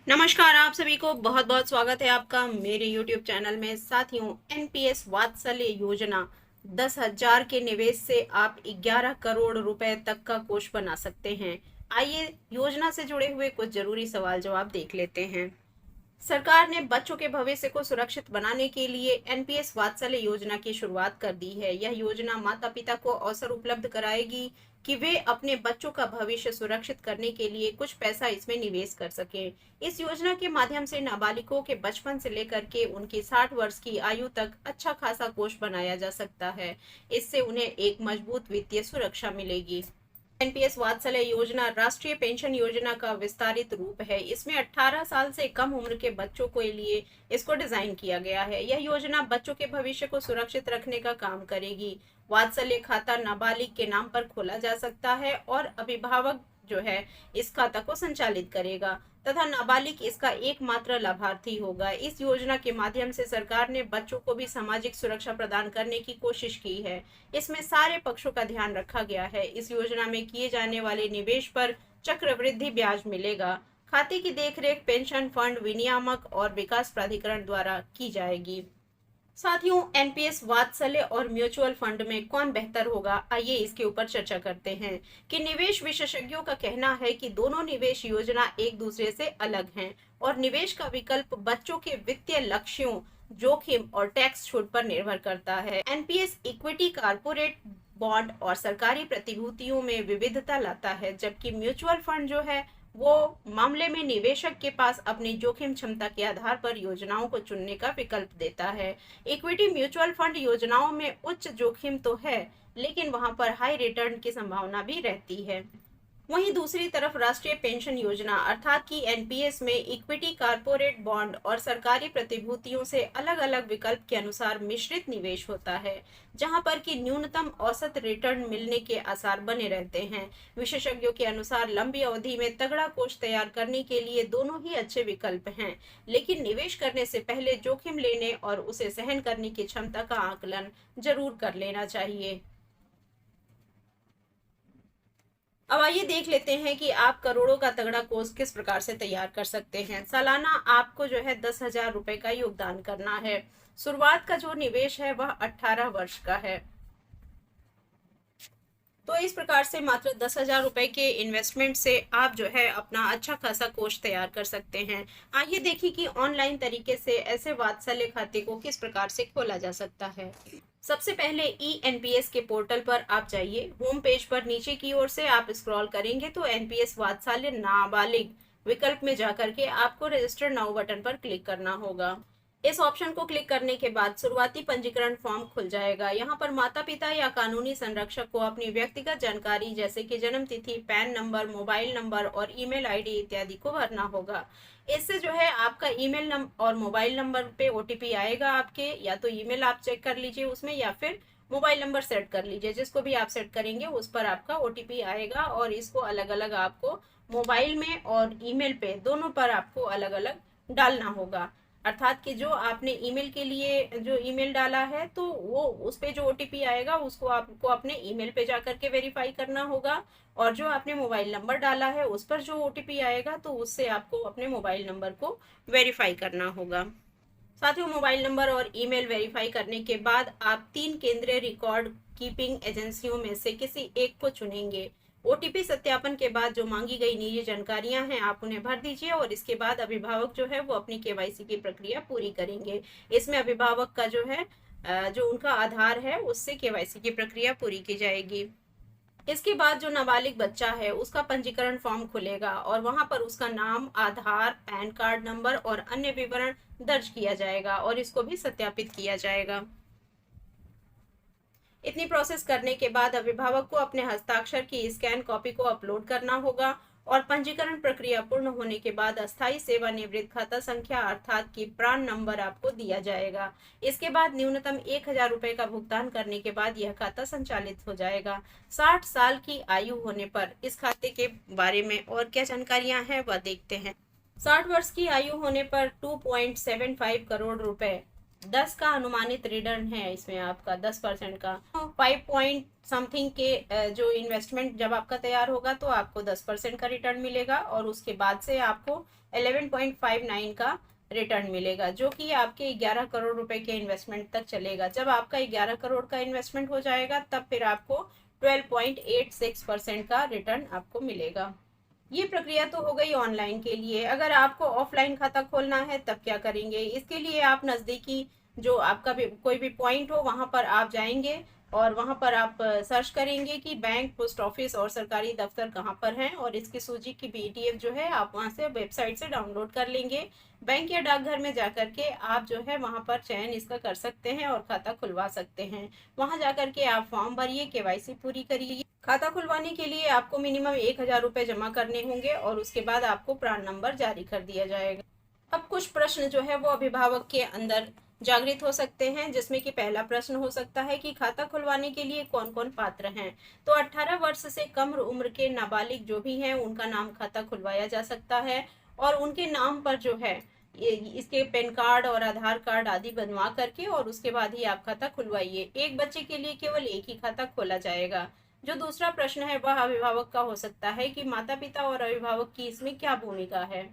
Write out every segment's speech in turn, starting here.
नमस्कार, आप सभी को बहुत बहुत स्वागत है आपका मेरे YouTube चैनल में। साथियों, एनपीएस वात्सल्य योजना 10,000 के निवेश से आप 11 करोड़ रुपए तक का कोष बना सकते हैं। आइए योजना से जुड़े हुए कुछ जरूरी सवाल जवाब देख लेते हैं। सरकार ने बच्चों के भविष्य को सुरक्षित बनाने के लिए एनपीएस वात्सल्य योजना की शुरुआत कर दी है। यह योजना माता पिता को अवसर उपलब्ध कराएगी कि वे अपने बच्चों का भविष्य सुरक्षित करने के लिए कुछ पैसा इसमें निवेश कर सकें। इस योजना के माध्यम से नाबालिगों के बचपन से लेकर के उनकी 60 वर्ष की आयु तक अच्छा खासा कोष बनाया जा सकता है। इससे उन्हें एक मजबूत वित्तीय सुरक्षा मिलेगी। एनपीएस वात्सल्य योजना राष्ट्रीय पेंशन योजना का विस्तारित रूप है। इसमें 18 साल से कम उम्र के बच्चों के लिए इसको डिजाइन किया गया है। यह योजना बच्चों के भविष्य को सुरक्षित रखने का काम करेगी। वात्सल्य खाता नाबालिग के नाम पर खोला जा सकता है और अभिभावक जो है इस खाता को संचालित करेगा तथा नाबालिग इसका एकमात्र लाभार्थी होगा। इस योजना के माध्यम से सरकार ने बच्चों को भी सामाजिक सुरक्षा प्रदान करने की कोशिश की है। इसमें सारे पक्षों का ध्यान रखा गया है। इस योजना में किए जाने वाले निवेश पर चक्रवृद्धि ब्याज मिलेगा। खाते की देखरेख पेंशन फंड विनियामक और विकास प्राधिकरण द्वारा की जाएगी। साथियों, एनपीएस वात्सल्य और म्यूचुअल फंड में कौन बेहतर होगा, आइए इसके ऊपर चर्चा करते हैं। कि निवेश विशेषज्ञों का कहना है कि दोनों निवेश योजना एक दूसरे से अलग हैं और निवेश का विकल्प बच्चों के वित्तीय लक्ष्यों, जोखिम और टैक्स छूट पर निर्भर करता है। एनपीएस इक्विटी, कारपोरेट बॉन्ड और सरकारी प्रतिभूतियों में विविधता लाता है, जबकि म्यूचुअल फंड जो है वो मामले में निवेशक के पास अपनी जोखिम क्षमता के आधार पर योजनाओं को चुनने का विकल्प देता है। इक्विटी म्यूचुअल फंड योजनाओं में उच्च जोखिम तो है, लेकिन वहां पर हाई रिटर्न की संभावना भी रहती है। वहीं दूसरी तरफ राष्ट्रीय पेंशन योजना अर्थात कि एनपीएस में इक्विटी, कारपोरेट बॉन्ड और सरकारी प्रतिभूतियों से अलग अलग विकल्प के अनुसार मिश्रित निवेश होता है, जहां पर कि न्यूनतम औसत रिटर्न मिलने के आसार बने रहते हैं। विशेषज्ञों के अनुसार लंबी अवधि में तगड़ा कोष तैयार करने के लिए दोनों ही अच्छे विकल्प हैं, लेकिन निवेश करने से पहले जोखिम लेने और उसे सहन करने की क्षमता का आकलन जरूर कर लेना चाहिए। अब आइए देख लेते हैं कि आप करोड़ों का तगड़ा कोर्स किस प्रकार से तैयार कर सकते हैं। सालाना आपको जो है 10,000 रुपए का योगदान करना है। शुरुआत का जो निवेश है वह 18 वर्ष का है। तो इस प्रकार से मात्र 10,000 रुपए के इन्वेस्टमेंट से आप जो है अपना अच्छा खासा कोष तैयार कर सकते हैं। आइए देखिए कि ऑनलाइन तरीके से ऐसे वात्सल्य खाते को किस प्रकार से खोला जा सकता है। सबसे पहले ई एनपीएस के पोर्टल पर आप जाइए। होम पेज पर नीचे की ओर से आप स्क्रॉल करेंगे तो एनपीएस वात्सल्य नाबालिग विकल्प में जाकर के आपको रजिस्टर नाउ बटन पर क्लिक करना होगा। इस ऑप्शन को क्लिक करने के बाद शुरुआती पंजीकरण फॉर्म खुल जाएगा। यहाँ पर माता पिता या कानूनी संरक्षक को अपनी व्यक्तिगत जानकारी जैसे कि जन्म तिथि, पैन नंबर, मोबाइल नंबर और ईमेल आईडी इत्यादि को भरना होगा। इससे जो है आपका ईमेल नंबर और मोबाइल नंबर पे ओटीपी आएगा आपके, या तो ईमेल आप चेक कर लीजिए उसमें, या फिर मोबाइल नंबर सेट कर लीजिए। जिसको भी आप सेट करेंगे उस पर आपका ओटीपी आएगा और इसको अलग अलग आपको मोबाइल में और ईमेल पे दोनों पर आपको अलग अलग डालना होगा। अर्थात कि जो आपने ईमेल के लिए जो ईमेल डाला है तो वो उस पे जो ओटीपी आएगा उसको आपको अपने ईमेल पे जाकर के वेरीफाई करना होगा, और जो आपने मोबाइल नंबर डाला है उस पर जो ओटीपी आएगा तो उससे आपको अपने मोबाइल नंबर को वेरीफाई करना होगा। साथियों, मोबाइल नंबर और ईमेल वेरीफाई करने के बाद आप 3 केंद्रीय रिकॉर्ड कीपिंग एजेंसियों में से किसी एक को चुनेंगे। ओटीपी सत्यापन के बाद जो मांगी गई निजी जानकारियां हैं आप उन्हें भर दीजिए और इसके बाद अभिभावक जो है वो अपनी केवाईसी की प्रक्रिया पूरी करेंगे। इसमें अभिभावक का जो है जो उनका आधार है उससे केवाईसी की प्रक्रिया पूरी की जाएगी। इसके बाद जो नाबालिग बच्चा है उसका पंजीकरण फॉर्म खुलेगा और वहां पर उसका नाम, आधार, पैन कार्ड नंबर और अन्य विवरण दर्ज किया जाएगा और इसको भी सत्यापित किया जाएगा। इतनी प्रोसेस करने के बाद अभिभावक को अपने हस्ताक्षर की स्कैन कॉपी को अपलोड करना होगा और पंजीकरण प्रक्रिया पूर्ण होने के बाद अस्थायी सेवानिवृत्त खाता संख्या अर्थात कि प्रान नंबर आपको दिया जाएगा। इसके बाद न्यूनतम 1,000 रुपए का भुगतान करने के बाद यह खाता संचालित हो जाएगा। 60 साल की आयु होने पर इस खाते के बारे में और क्या जानकारियां हैं वह देखते हैं। 60 वर्ष की आयु होने पर 2.75 करोड़ रुपए 10 का अनुमानित रिटर्न है इसमें आपका 10% का 5 पॉइंट समथिंग के जो इन्वेस्टमेंट जब आपका तैयार होगा तो आपको 10% का रिटर्न मिलेगा, और उसके बाद से आपको 11.59 का रिटर्न मिलेगा, जो कि आपके 11 करोड़ रुपए के इन्वेस्टमेंट तक चलेगा। जब आपका 11 करोड़ का इन्वेस्टमेंट हो जाएगा तब फिर आपको 12.86% का रिटर्न आपको मिलेगा। ये प्रक्रिया तो हो गई ऑनलाइन के लिए। अगर आपको ऑफलाइन खाता खोलना है तब क्या करेंगे? इसके लिए आप नज़दीकी जो आपका भी कोई भी पॉइंट हो वहां पर आप जाएंगे, और वहां पर आप सर्च करेंगे कि बैंक, पोस्ट ऑफिस और सरकारी दफ्तर कहाँ पर हैं, और इसकी सूची की पीडीएफ जो है आप वहां से वेबसाइट से डाउनलोड कर लेंगे। बैंक या डाकघर में जाकर के आप जो है वहां पर चयन इसका कर सकते हैं और खाता खुलवा सकते हैं। वहां जाकर के आप फॉर्म भरिए, केवाईसी पूरी करिए। खाता खुलवाने के लिए आपको मिनिमम 1,000 रुपए जमा करने होंगे, और उसके बाद आपको प्रान नंबर जारी कर दिया जाएगा। अब कुछ प्रश्न जो है वो अभिभावक के अंदर जागृत हो सकते हैं, जिसमें कि पहला प्रश्न हो सकता है कि खाता खुलवाने के लिए कौन कौन पात्र हैं। तो 18 वर्ष से कम उम्र के नाबालिग जो भी हैं उनका नाम खाता खुलवाया जा सकता है, और उनके नाम पर जो है इसके पैन कार्ड और आधार कार्ड आदि बनवा करके और उसके बाद ही आप खाता खुलवाइए। एक बच्चे के लिए केवल एक ही खाता खोला जाएगा। जो दूसरा प्रश्न है वह अभिभावक का हो सकता है कि माता पिता और अभिभावक की इसमें क्या भूमिका है।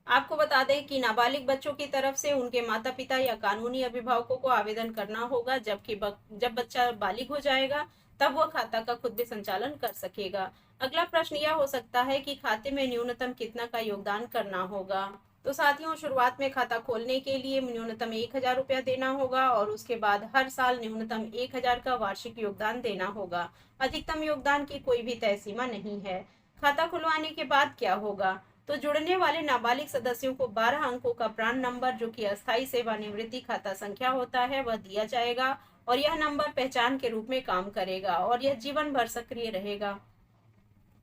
आपको बता दें कि नाबालिग बच्चों की तरफ से उनके माता पिता या कानूनी अभिभावकों को आवेदन करना होगा, जबकि जब बच्चा बालिग हो जाएगा तब वह खाता का खुद भी संचालन कर सकेगा। अगला प्रश्न यह हो सकता है कि खाते में न्यूनतम कितना का योगदान करना होगा। तो साथियों, शुरुआत में खाता खोलने के लिए न्यूनतम 1,000 रुपया देना होगा, और उसके बाद हर साल न्यूनतम 1,000 का वार्षिक योगदान देना होगा। अधिकतम योगदान की कोई भी तय सीमा नहीं है। खाता खुलवाने के बाद क्या होगा? तो जुड़ने वाले नाबालिग सदस्यों को 12 अंकों का प्रान नंबर, जो कि अस्थायी सेवानिवृत्ति खाता संख्या होता है, वह दिया जाएगा, और यह नंबर पहचान के रूप में काम करेगा और यह जीवन भर सक्रिय रहेगा।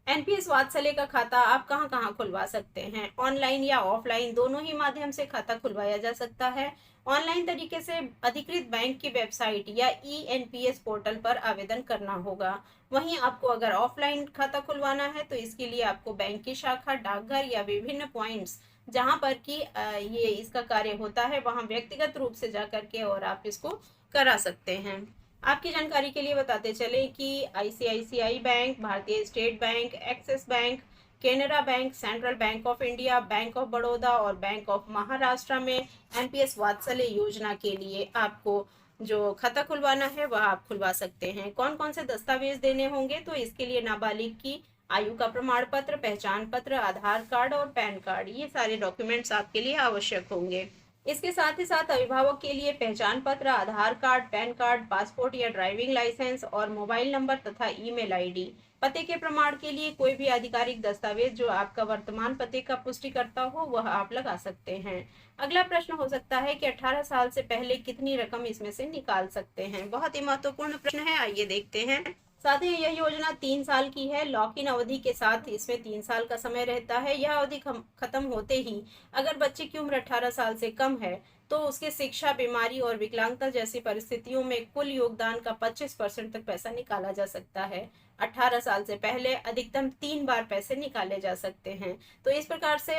एनपीएस वात्सल्य का खाता आप कहां कहां खुलवा सकते हैं? ऑनलाइन या ऑफलाइन दोनों ही माध्यम से खाता खुलवाया जा सकता है। ऑनलाइन तरीके से अधिकृत बैंक की वेबसाइट या ई एनपीएस पोर्टल पर आवेदन करना होगा। वहीं आपको अगर ऑफलाइन खाता खुलवाना है तो इसके लिए आपको बैंक की शाखा, डाकघर या विभिन्न पॉइंट्स जहां पर कि ये इसका कार्य होता है वहां व्यक्तिगत रूप से जाकर के और आप इसको करा सकते हैं। आपकी जानकारी के लिए बताते चले कि आईसीआईसीआई बैंक, भारतीय state bank, axis bank, Canara bank, central bank of India, bank of Baroda और बैंक ऑफ महाराष्ट्र में एनपीएस वात्सल्य योजना के लिए आपको जो खाता खुलवाना है वह आप खुलवा सकते हैं। कौन कौन से दस्तावेज देने होंगे? तो इसके लिए नाबालिग की आयु का प्रमाण पत्र, पहचान पत्र, आधार कार्ड और पैन कार्ड, ये सारे डॉक्यूमेंट्स आपके लिए आवश्यक होंगे। इसके साथ ही साथ अभिभावक के लिए पहचान पत्र, आधार कार्ड, पैन कार्ड, पासपोर्ट या ड्राइविंग लाइसेंस और मोबाइल नंबर तथा ईमेल आईडी। पते के प्रमाण के लिए कोई भी आधिकारिक दस्तावेज जो आपका वर्तमान पते का पुष्टि करता हो वह आप लगा सकते हैं। अगला प्रश्न हो सकता है कि 18 साल से पहले कितनी रकम इसमें से निकाल सकते हैं? बहुत ही महत्वपूर्ण प्रश्न है, आइए देखते हैं। साथियों, यह योजना 3 साल की है। लॉक इन अवधि के साथ इसमें 3 साल का समय रहता है। यह अवधि खत्म होते ही अगर बच्चे की उम्र 18 साल से कम है तो उसके शिक्षा, बीमारी और विकलांगता जैसी परिस्थितियों में कुल योगदान का 25% तक पैसा निकाला जा सकता है। 18 साल से पहले अधिकतम 3 बार पैसे निकाले जा सकते हैं। तो इस प्रकार से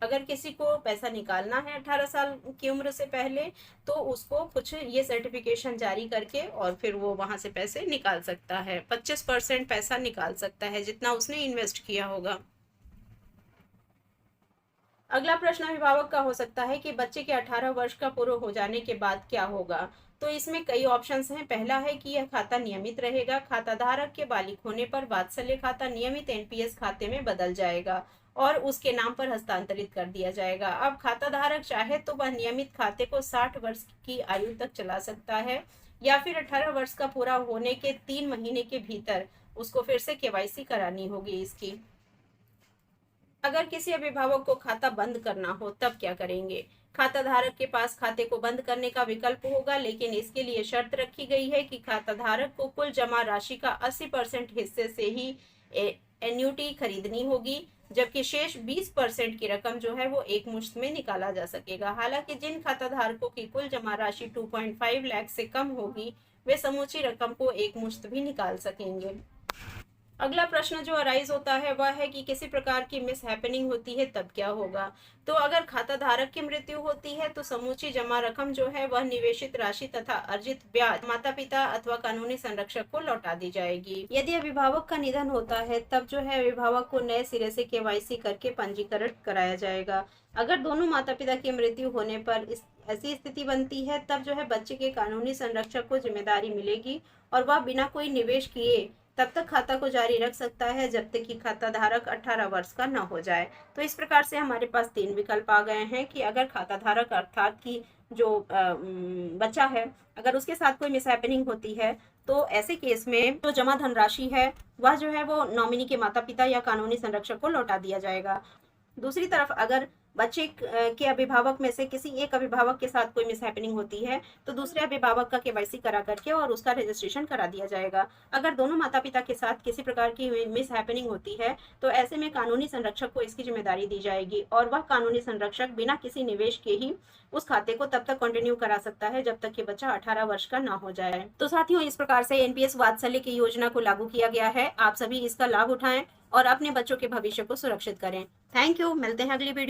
अगर किसी को पैसा निकालना है 18 साल की उम्र से पहले तो उसको कुछ ये सर्टिफिकेशन जारी करके और फिर वो वहां से पैसे निकाल सकता है। 25% पैसा निकाल सकता है जितना उसने इन्वेस्ट किया होगा। अगला प्रश्न अभिभावक का हो सकता है कि बच्चे के 18 वर्ष का पूरा हो जाने के बाद क्या होगा। तो इसमें कई ऑप्शंस हैं। पहला है कि यह खाता नियमित रहेगा। खाता धारक के बालिग होने पर वात्सल्य खाता नियमित एनपीएस खाते में बदल जाएगा और उसके नाम पर हस्तांतरित कर दिया जाएगा। अब खाता धारक चाहे तो वह नियमित खाते को 60 वर्ष की आयु तक चला सकता है, या फिर 18 वर्ष का पूरा होने के 3 महीने के भीतर उसको फिर से केवाईसी करानी होगी इसकी। अगर किसी अभिभावक को खाता बंद करना हो तब क्या करेंगे? खाता धारक के पास खाते को बंद करने का विकल्प होगा, लेकिन इसके लिए शर्त रखी गई है कि खाता धारक को कुल जमा राशि का 80% हिस्से से ही एन्युटी खरीदनी होगी, जबकि शेष 20% की रकम जो है वो एक मुश्त में निकाला जा सकेगा। हालांकि जिन खाता धारकों की कुल जमा राशि 2.5 लाख से कम होगी वे समूची रकम को एक मुश्त भी निकाल सकेंगे। अगला प्रश्न जो अराइज होता है वह है कि किसी प्रकार की मिस हैपनिंग होती है तब क्या होगा। तो अगर खाता धारक की मृत्यु होती है तो समूची जमा रकम जो है वह निवेशित राशि तथा अर्जित ब्याज माता पिता अथवा कानूनी संरक्षक को लौटा दी जाएगी। यदि अभिभावक का निधन होता है तब जो है अभिभावक को नए सिरे से केवाईसी करके पंजीकरण कराया जाएगा। अगर दोनों माता पिता की मृत्यु होने पर ऐसी स्थिति बनती है तब जो है बच्चे के कानूनी संरक्षक को जिम्मेदारी मिलेगी और वह बिना कोई निवेश किए तब तक खाता को जारी रख सकता है जब तक कि खाता धारक 18 वर्ष का न हो जाए। तो इस प्रकार से हमारे पास 3 विकल्प आ गए हैं कि अगर खाता धारक अर्थात कि जो बच्चा है अगर उसके साथ कोई मिसहैपनिंग होती है तो ऐसे केस में जो जमा धनराशि है वह जो है वो नॉमिनी के माता पिता या कानूनी संरक्षक को लौटा दिया जाएगा। दूसरी तरफ अगर बच्चे के अभिभावक में से किसी एक अभिभावक के साथ कोई मिसहैपनिंग होती है तो दूसरे अभिभावक का केवाईसी करा करके और उसका रजिस्ट्रेशन करा दिया जाएगा। अगर दोनों माता पिता के साथ किसी प्रकार की मिसहैपनिंग होती है तो ऐसे में कानूनी संरक्षक को इसकी जिम्मेदारी दी जाएगी और वह कानूनी संरक्षक बिना किसी निवेश के ही उस खाते को तब तक कंटिन्यू करा सकता है जब तक कि बच्चा 18 वर्ष का ना हो जाए। तो साथियों, इस प्रकार से एनपीएस वात्सल्य की योजना को लागू किया गया है। आप सभी इसका लाभ उठाएं और अपने बच्चों के भविष्य को सुरक्षित करें। Thank you. मिलते हैं अगली वीडियो